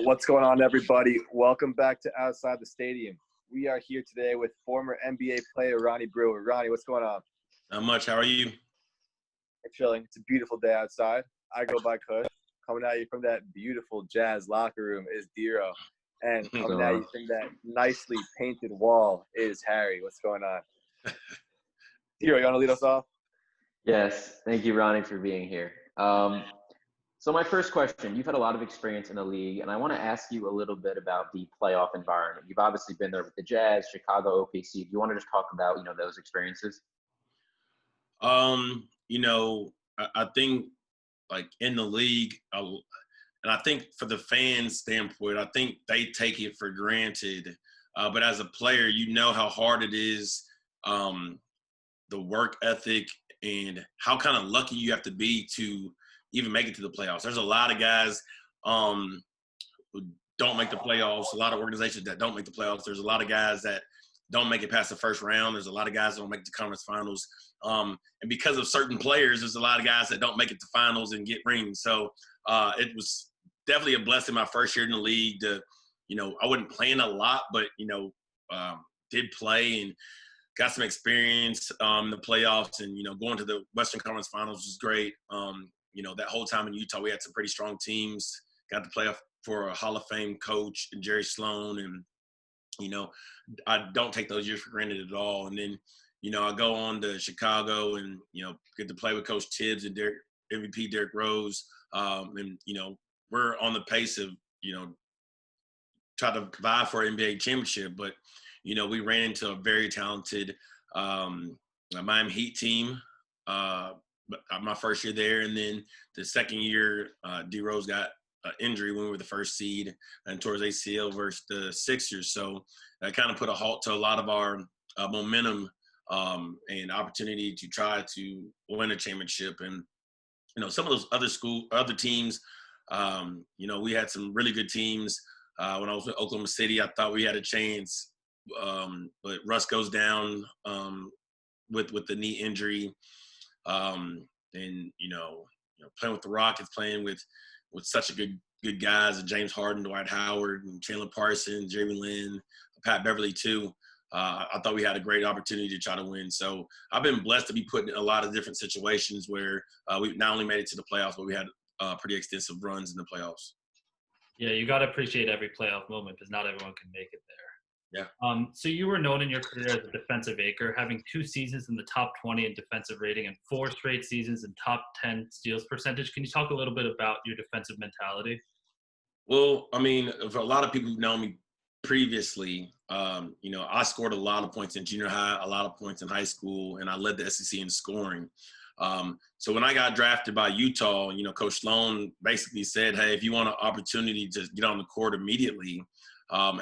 What's going on, everybody? Welcome back to Outside the Stadium. We are here today with former NBA player Ronnie Brewer. Ronnie, what's going on? Not much. How are you? I'm chilling. It's a beautiful day outside. I go by Kush. Coming at you from that beautiful Jazz locker room is Dero. And coming at you from that nicely painted wall is Harry. What's going on? Dero, you want to lead us off? Yes. Thank you, Ronnie, for being here. So my first question, you've had a lot of experience in the league, and I want to ask you a little bit about the playoff environment. You've obviously been there with the Jazz, Chicago, OKC. Do you want to just talk about, those experiences? I think like in the league, and I think for the fans' standpoint, I think they take it for granted. But as a player, you know how hard it is, the work ethic, and how kind of lucky you have to be to even make it to the playoffs. There's a lot of guys who don't make the playoffs, a lot of organizations that don't make the playoffs. There's a lot of guys that don't make it past the first round. There's a lot of guys that don't make the conference finals. And because of certain players, there's a lot of guys that don't make it to finals and get rings. So it was definitely a blessing my first year in the league to, I wasn't playing a lot, but, did play and got some experience in the playoffs, and, going to the Western Conference Finals was great. That whole time in Utah, we had some pretty strong teams, got to play for a Hall of Fame coach, Jerry Sloan, and, I don't take those years for granted at all. And then, I go on to Chicago and, get to play with Coach Tibbs and MVP Derrick Rose. And, we're on the pace of, try to vie for an NBA championship. But, we ran into a very talented Miami Heat team my first year there. And then the second year, D Rose got an injury when we were the first seed and towards ACL versus the Sixers. So that kind of put a halt to a lot of our momentum and opportunity to try to win a championship. And, some of those other teams, we had some really good teams. When I was with Oklahoma City, I thought we had a chance. But Russ goes down with the knee injury. And, playing with the Rockets, playing with such a good guys, James Harden, Dwight Howard, and Chandler Parsons, Jeremy Lin, Pat Beverly too. I thought we had a great opportunity to try to win. So I've been blessed to be put in a lot of different situations where we not only made it to the playoffs, but we had pretty extensive runs in the playoffs. Yeah, you got to appreciate every playoff moment because not everyone can make it there. Yeah. So you were known in your career as a defensive anchor, having 2 seasons in the top 20 in defensive rating and 4 straight seasons in top 10 steals percentage. Can you talk a little bit about your defensive mentality? Well, I mean, for a lot of people who've known me previously, I scored a lot of points in junior high, a lot of points in high school, and I led the SEC in scoring. So when I got drafted by Utah, Coach Sloan basically said, hey, if you want an opportunity to get on the court immediately,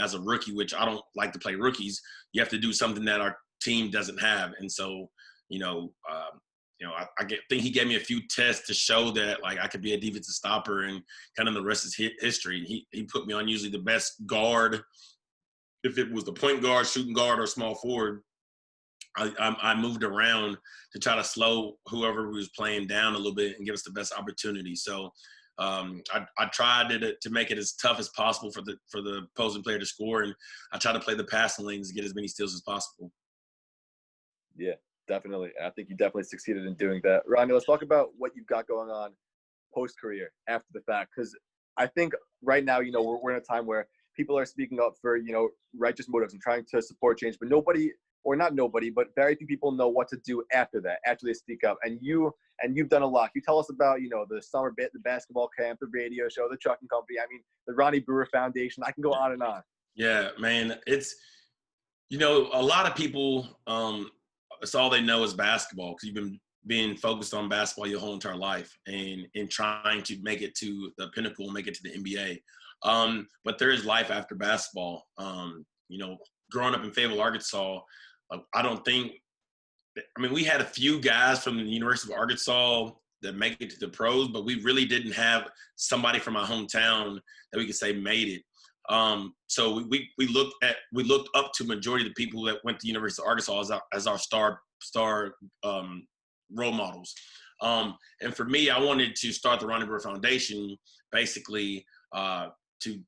as a rookie, which I don't like to play rookies, you have to do something that our team doesn't have. And so, I think he gave me a few tests to show that like I could be a defensive stopper, and kind of the rest is history. He put me on usually the best guard. If it was the point guard, shooting guard, or small forward, I moved around to try to slow whoever was playing down a little bit and give us the best opportunity. So I tried to make it as tough as possible for the opposing player to score, and I tried to play the passing lanes to get as many steals as possible. Yeah, definitely. I think you definitely succeeded in doing that. Ronnie, let's talk about what you've got going on post-career after the fact, because I think right now, we're in a time where people are speaking up for, righteous motives and trying to support change, but but very few people know what to do after that, after they speak up. And you've done a lot. You tell us about, the summer bit, the basketball camp, the radio show, the trucking company. I mean, the Ronnie Brewer Foundation. I can go on and on. Yeah, man. It's, a lot of people, it's all they know is basketball because you've been being focused on basketball your whole entire life and trying to make it to the pinnacle, make it to the NBA. But there is life after basketball. Growing up in Fayetteville, Arkansas, we had a few guys from the University of Arkansas that make it to the pros, but we really didn't have somebody from our hometown that we could say made it. So we looked up to majority of the people that went to University of Arkansas as our star role models. And for me, I wanted to start the Ronnie Brewer Foundation basically to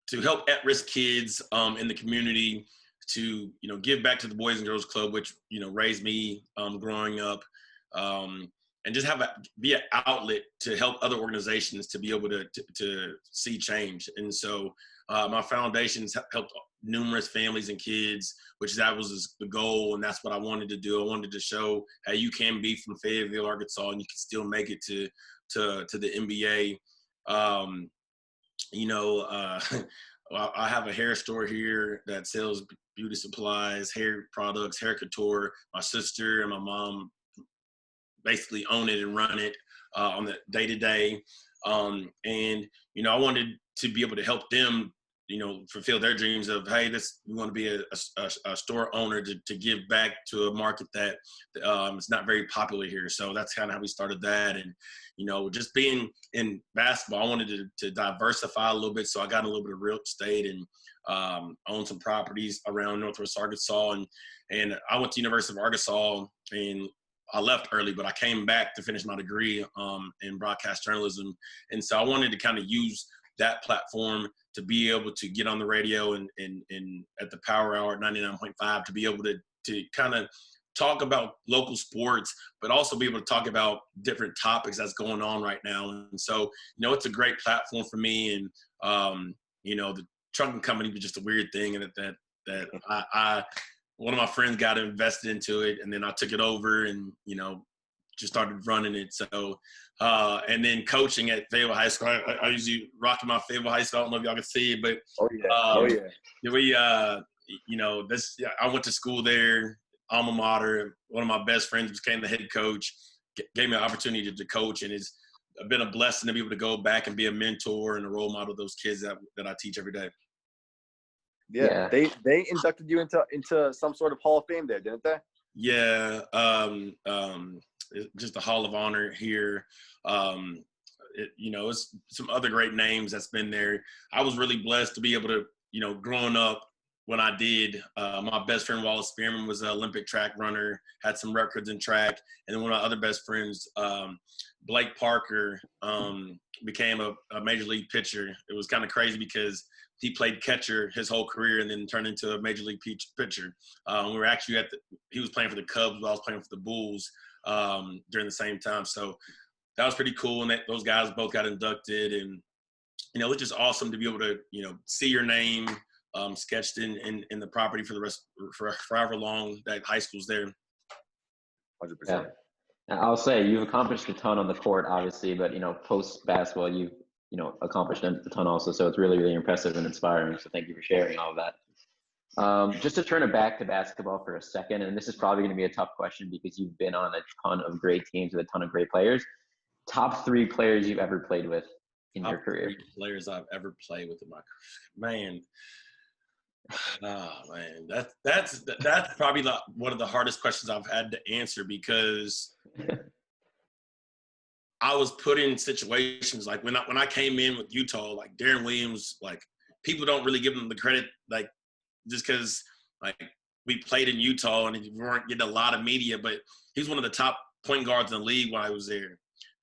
to help at-risk kids in the community, to give back to the Boys and Girls Club, which raised me growing up, and just be an outlet to help other organizations to be able to see change. And so my foundations helped numerous families and kids, which that was the goal, and that's what I wanted to do. I wanted to show how you can be from Fayetteville, Arkansas, and you can still make it to the NBA. I have a hair store here that sells beauty supplies, hair products, hair couture. My sister and my mom basically own it and run it on the day-to-day. And I wanted to be able to help them, fulfill their dreams of, hey, we want to be a store owner to give back to a market that is not very popular here. So that's kind of how we started that. And, just being in basketball, I wanted to diversify a little bit. So I got a little bit of real estate and owned some properties around Northwest Arkansas. And I went to University of Arkansas, and I left early, but I came back to finish my degree in broadcast journalism. And so I wanted to kind of use that platform to be able to get on the radio and at the Power Hour at 99.5 to be able to kind of talk about local sports, but also be able to talk about different topics that's going on right now. And so, it's a great platform for me. And, the trucking company was just a weird thing. And that I one of my friends got invested into it, and then I took it over and, just started running it. So, and then coaching at Fayetteville High School. I usually rocking my Fayetteville High School. I don't know if y'all can see it, but I went to school there, alma mater. One of my best friends became the head coach, gave me an opportunity to coach, and it's been a blessing to be able to go back and be a mentor and a role model to those kids that I teach every day. Yeah. They inducted you into some sort of Hall of Fame there, didn't they? Yeah. Just the Hall of Honor here. It's some other great names that's been there. I was really blessed to be able to, growing up when I did, my best friend Wallace Spearman was an Olympic track runner, had some records in track. And then one of my other best friends, Blake Parker, became a major league pitcher. It was kind of crazy because he played catcher his whole career and then turned into a major league pitcher. We were actually he was playing for the Cubs, but I was playing for the Bulls during the same time. So that was pretty cool. And those guys both got inducted, and, it's just awesome to be able to, see your name sketched in the property for however long that high school's there. 100%. Yeah. I'll say you've accomplished a ton on the court, obviously, but, post basketball, you've, accomplished a ton also. So it's really, really impressive and inspiring. So thank you for sharing all of that. Just to turn it back to basketball for a second, and this is probably going to be a tough question because you've been on a ton of great teams with a ton of great players. Top 3 players you've ever played with in your career? 3 players I've ever played with in my career. Man. Oh man, that's probably one of the hardest questions I've had to answer, because I was put in situations like when I came in with Utah, like Darren Williams, like people don't really give him the credit, like just because like we played in Utah and we weren't getting a lot of media, but he's one of the top point guards in the league when I was there.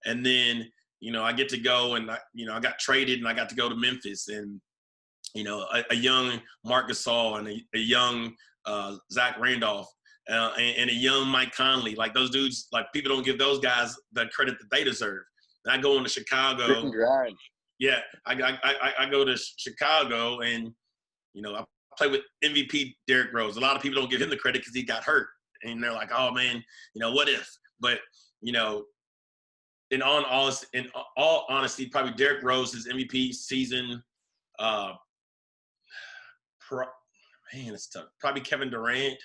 And then I get to go and I got traded and I got to go to Memphis, and a young Marc Gasol and a young Zach Randolph and a young Mike Conley. Like those dudes, like people don't give those guys the credit that they deserve. And I go into Chicago. Yeah, I go to Chicago and, I play with MVP Derrick Rose. A lot of people don't give him the credit because he got hurt. And they're like, oh, man, what if? But, in all honesty, probably Derrick Rose's MVP season it's tough. Probably Kevin Durant,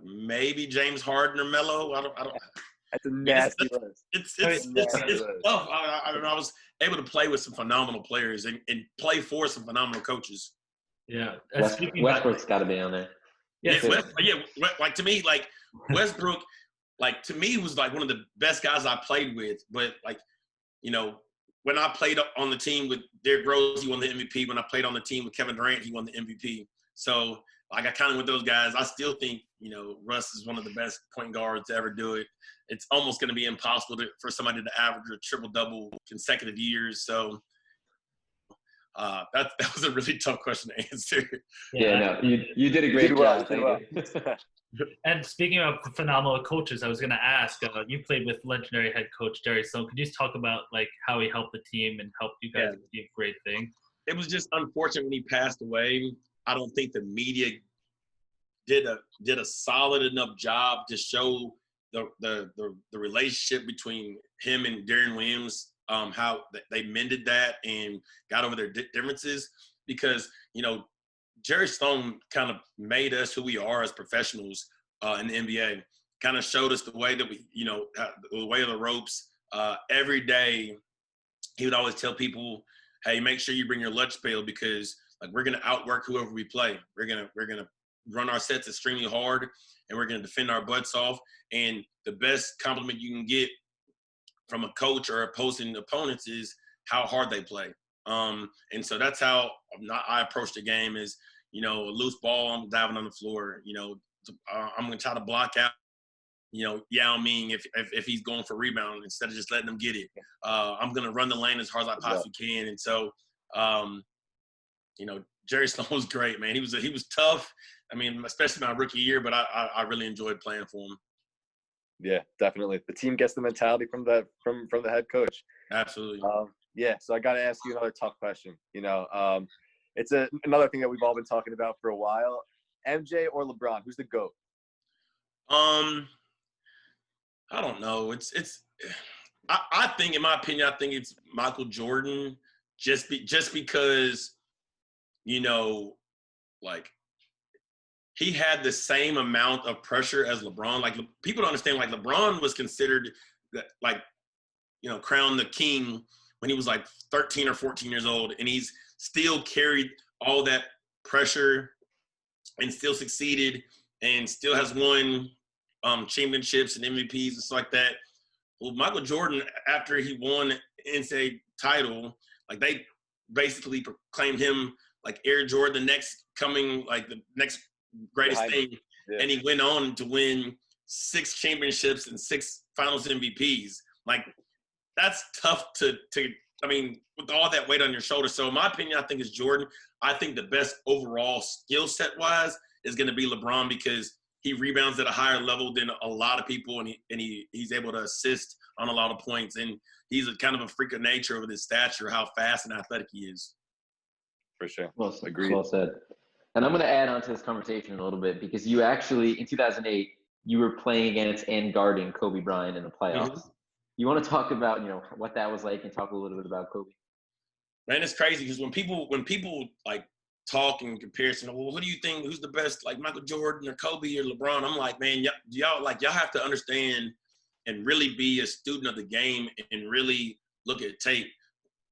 maybe James Harden or Melo. I don't. That's a nasty list. It's tough. I don't know. I was able to play with some phenomenal players and play for some phenomenal coaches. Yeah, Westbrook's got to be on there. Yeah, like to me, like Westbrook, like to me was like one of the best guys I played with. But like, when I played on the team with Derrick Rose, he won the MVP. When I played on the team with Kevin Durant, he won the MVP. So, like, I kind of with those guys. I still think, Russ is one of the best point guards to ever do it. It's almost going to be impossible for somebody to average a triple-double consecutive years. So, That was a really tough question to answer. Yeah, no, you did a great job. Thank you. And speaking of phenomenal coaches, I was going to ask, you played with legendary head coach Jerry Sloan. Could you just talk about like how he helped the team and helped you guys achieve great things? It was just unfortunate when he passed away. I don't think the media did a solid enough job to show the relationship between him and Darren Williams, how they mended that and got over their differences. Because, you know, Jerry Sloan kind of made us who we are as professionals in the NBA, kind of showed us the way that we, you know, the way of the ropes. Every day he would always tell people, hey, make sure you bring your lunch pail because like we're going to outwork whoever we play. We're going to run our sets extremely hard and we're going to defend our butts off. And the best compliment you can get from a coach or opposing opponents is how hard they play. And so that's how I approach the game is, you know, a loose ball, I'm diving on the floor. You know, I'm going to try to block out, you know, Yao Ming if he's going for rebound instead of just letting them get it. I'm going to run the lane as hard as I possibly can. And so, you know, Jerry Sloan was great, man. He was tough. I mean, especially my rookie year, but I really enjoyed playing for him. Yeah, definitely. The team gets the mentality from the head coach. Absolutely. Yeah, so I got to ask you another tough question. You know, it's another thing that we've all been talking about for a while. MJ or LeBron, who's the GOAT? I don't know. I think, in my opinion, I think it's Michael Jordan. Just because, you know, like he had the same amount of pressure as LeBron. Like people don't understand. Like LeBron was considered like, you know, crowned the king when he was like 13 or 14 years old, and he's still carried all that pressure and still succeeded and still has won championships and MVPs and stuff like that. Well, Michael Jordan, after he won the NCAA title, like they basically proclaimed him like Air Jordan, the next greatest thing. Yeah. And he went on to win 6 championships and 6 finals MVPs. Like that's tough to I mean, with all that weight on your shoulders. So in my opinion, I think it's Jordan. I think the best overall skill set wise is going to be LeBron because he rebounds at a higher level than a lot of people, and he's able to assist on a lot of points. And he's a kind of a freak of nature with his stature, how fast and athletic he is. For sure. Well said. And I'm going to add on to this conversation a little bit because you actually, in 2008, you were playing against and guarding Kobe Bryant in the playoffs. Mm-hmm. You want to talk about, you know, what that was like and talk a little bit about Kobe? Man, it's crazy because when people like talk in comparison, well, what do you think? Who's the best, like Michael Jordan or Kobe or LeBron? I'm like, man, y'all have to understand and really be a student of the game and really look at tape.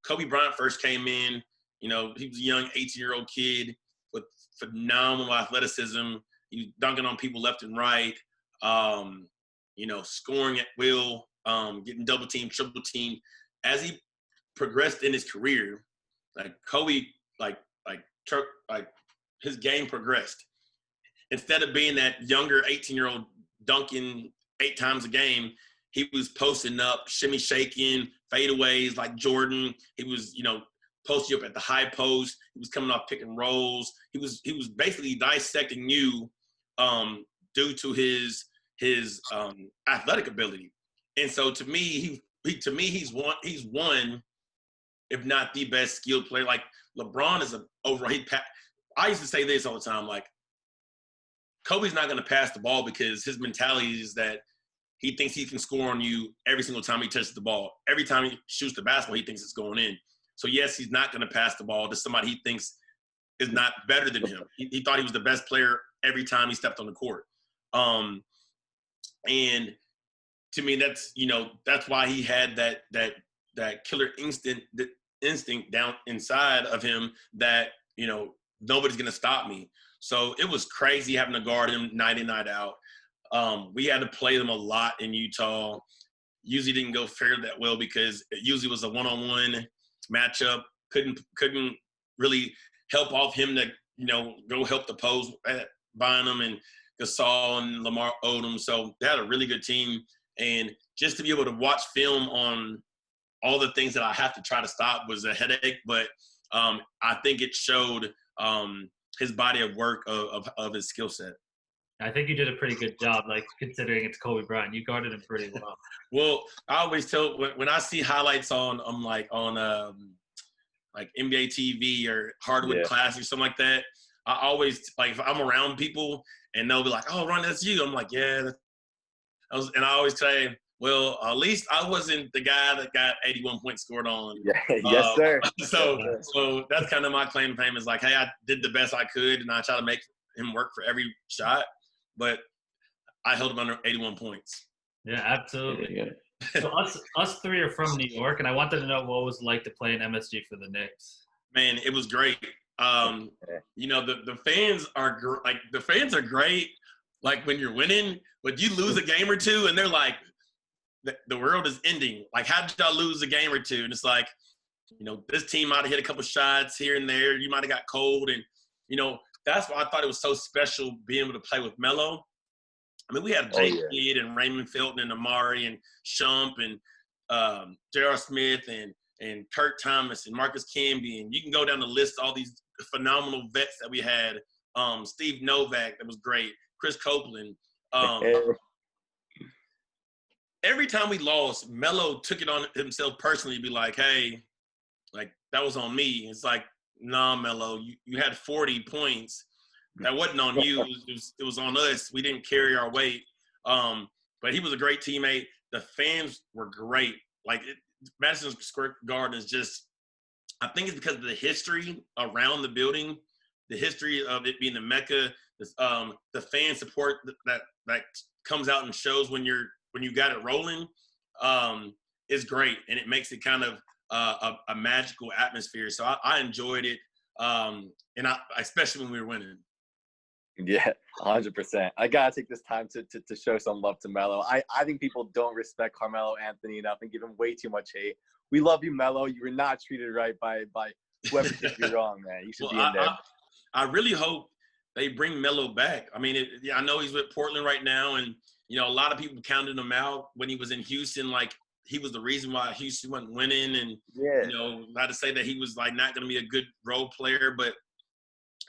Kobe Bryant first came in, you know, he was a young 18-year-old kid with phenomenal athleticism. He was dunking on people left and right, you know, scoring at will. Getting double team, triple team. As he progressed in his career, like Kobe, like his game progressed. Instead of being that younger 18-year-old dunking 8 times a game, he was posting up, shimmy shaking, fadeaways like Jordan. He was, you know, posting up at the high post. He was coming off pick and rolls. He was basically dissecting you due to his athletic ability. And so to me, he's one, if not the best skilled player. Like LeBron is I used to say this all the time, like Kobe's not going to pass the ball because his mentality is that he thinks he can score on you every single time he touches the ball. Every time he shoots the basketball, he thinks it's going in. So yes, he's not going to pass the ball to somebody he thinks is not better than him. He thought he was the best player every time he stepped on the court. And to me, that's why he had that killer instinct down inside of him that, you know, nobody's going to stop me. So it was crazy having to guard him night in, night out. We had to play them a lot in Utah. Usually didn't go fairly that well because it usually was a one-on-one matchup. Couldn't really help off him to, you know, go help the post at Bynum and Gasol and Lamar Odom. So they had a really good team. And just to be able to watch film on all the things that I have to try to stop was a headache. But I think it showed his body of work of his skill set. I think you did a pretty good job, like considering it's Kobe Bryant. You guarded him pretty well. Well, I always tell when I see highlights on like NBA TV or Hardwood Classic or something like that, I always like if I'm around people and they'll be like, "Oh, Ron, that's you." I'm like, "Yeah." And I always say, "Well, at least I wasn't the guy that got 81 points scored on." Yeah, yes, sir. So that's kind of my claim to fame is like, hey, I did the best I could and I try to make him work for every shot, but I held him under 81 points. Yeah, absolutely. So us three are from New York, and I wanted to know what it was like to play in MSG for the Knicks. Man, it was great. You know, the fans are the fans are great. Like when you're winning, but you lose a game or two, and they're like, the world is ending. Like, how did y'all lose a game or two? And it's like, you know, this team might have hit a couple shots here and there. You might have got cold, and you know, that's why I thought it was so special being able to play with Melo. I mean, we had Jake Kidd and Raymond Felton and Amari and Shump and J.R. Smith and Kurt Thomas and Marcus Camby, and you can go down the list of all these phenomenal vets that we had. Steve Novak, that was great. Chris Copeland. Every time we lost, Melo took it on himself personally to be like, hey, like, that was on me. It's like, nah, Melo, you had 40 points. That wasn't on you. It was on us. We didn't carry our weight. But he was a great teammate. The fans were great. Like, Madison Square Garden is just – I think it's because of the history around the building, the history of it being the Mecca, the fan support that comes out and shows when you got it rolling is great. And it makes it kind of a magical atmosphere. So I enjoyed it, and especially when we were winning. Yeah, 100%. I gotta take this time to show some love to Melo. I think people don't respect Carmelo Anthony enough and give him way too much hate. We love you, Melo. You were not treated right by whoever did you wrong, man. You should be in there. I really hope they bring Melo back. I mean, I know he's with Portland right now, and you know a lot of people counted him out when he was in Houston. Like he was the reason why Houston wasn't winning, and you know, not to say that he was like not going to be a good role player, but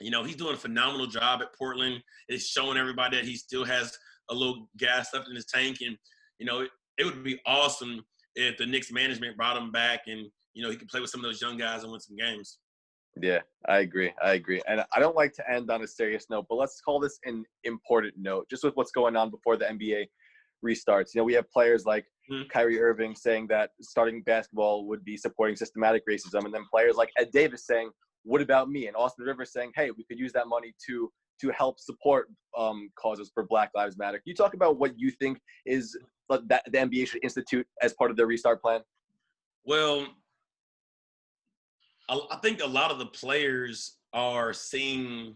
you know, he's doing a phenomenal job at Portland. It's showing everybody that he still has a little gas left in his tank. And, you know, it would be awesome if the Knicks management brought him back and, you know, he could play with some of those young guys and win some games. Yeah, I agree. And I don't like to end on a serious note, but let's call this an important note, just with what's going on before the NBA restarts. You know, we have players like Kyrie Irving saying that starting basketball would be supporting systematic racism, and then players like Ed Davis saying, what about me? And Austin Rivers saying, hey, we could use that money to help support causes for Black Lives Matter. Can you talk about what you think is that the NBA should institute as part of their restart plan? Well, I think a lot of the players are seeing,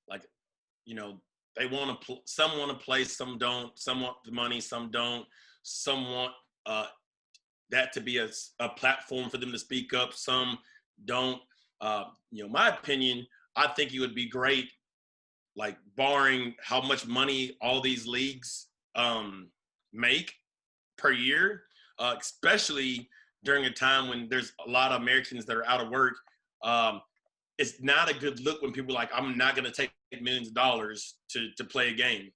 like, you know, they want to some want to play, some don't. Some want the money, some don't. Some want that to be a platform for them to speak up. Some don't. You know, my opinion, I think it would be great, like barring how much money all these leagues make per year, especially during a time when there's a lot of Americans that are out of work. It's not a good look when people are like, I'm not going to take millions of dollars to play a game.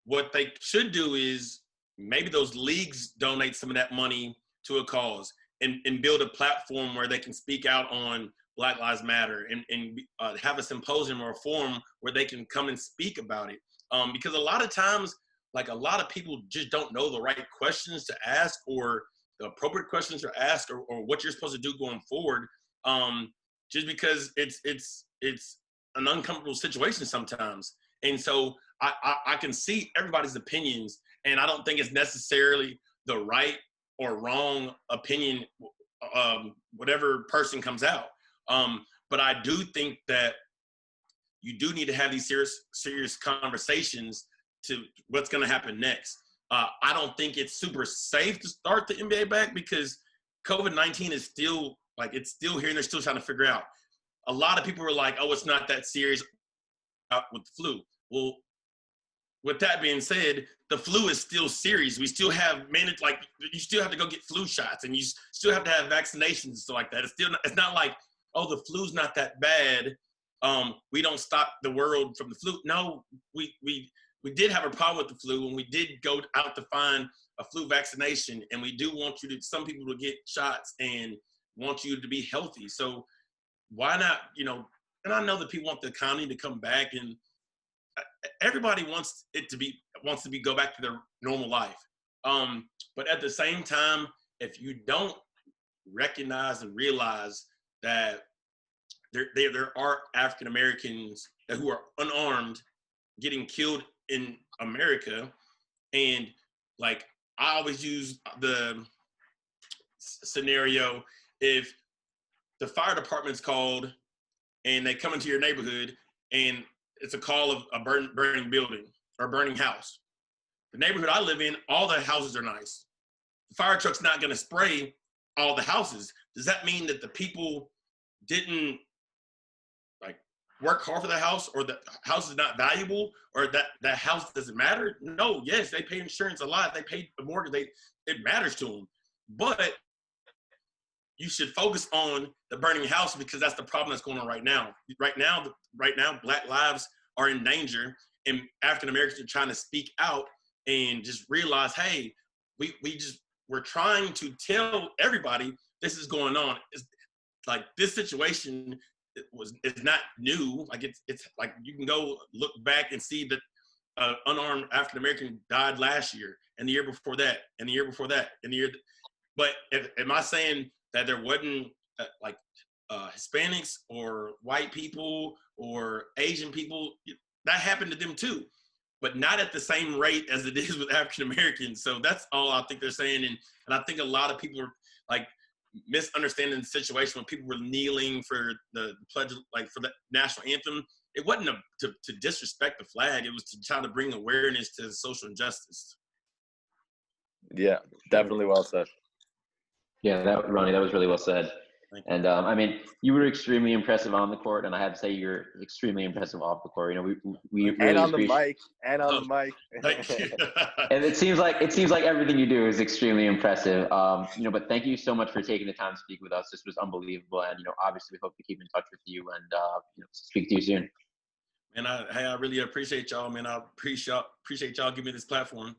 What they should do is maybe those leagues donate some of that money to a cause and build a platform where they can speak out on Black Lives Matter and have a symposium or a forum where they can come and speak about it. Because a lot of times, like a lot of people just don't know the right questions to ask or the appropriate questions to ask or what you're supposed to do going forward. Just because it's an uncomfortable situation sometimes. And so I can see everybody's opinions, and I don't think it's necessarily the right or wrong opinion, whatever person comes out. But I do think that you do need to have these serious conversations to what's going to happen next. I don't think it's super safe to start the NBA back because COVID-19 is still it's still here and they're still trying to figure out. A lot of people were like, oh, it's not that serious with the flu. Well, with that being said, the flu is still serious. We still have you still have to go get flu shots and you still have to have vaccinations and stuff like that. It's not like oh, the flu's not that bad. We don't stop the world from the flu. No, we did have a problem with the flu, and we did go out to find a flu vaccination, and we do want some people to get shots and want you to be healthy. So why not, and I know that people want the economy to come back, and everybody wants to go back to their normal life. But at the same time, if you don't recognize and realize that there are African Americans who are unarmed getting killed in America, and like I always use the scenario, if the fire department's called and they come into your neighborhood and it's a call of a burning building or burning house. The neighborhood I live in, all the houses are nice. The fire truck's not going to spray all the houses. Does that mean that the people didn't work hard for the house, or the house is not valuable, or that house doesn't matter? No, yes, they pay insurance a lot. They pay the mortgage. It matters to them. But you should focus on the burning house, because that's the problem that's going on right now. Right now, Black lives are in danger, and African Americans are trying to speak out and just realize, hey, we're trying to tell everybody this is going on. It's like this situation is not new. Like it's like you can go look back and see that unarmed African American died last year, and the year before that, and the year before that, and the year. But am I saying that there wasn't Hispanics or white people or Asian people? That happened to them too, but not at the same rate as it is with African Americans. So that's all I think they're saying, and I think a lot of people are like misunderstanding the situation when people were kneeling for the pledge, like for the national anthem. It wasn't to disrespect the flag. It was to try to bring awareness to social injustice. Yeah, definitely well said. Yeah, Ronnie, that was really well said. And I mean, you were extremely impressive on the court, and I have to say you're extremely impressive off the court. We and really on the mic, and on the mic. Thank you. And it seems like everything you do is extremely impressive. But thank you so much for taking the time to speak with us. This was unbelievable, and obviously we hope to keep in touch with you and speak to you soon. And I really appreciate y'all, man. I appreciate y'all giving me this platform.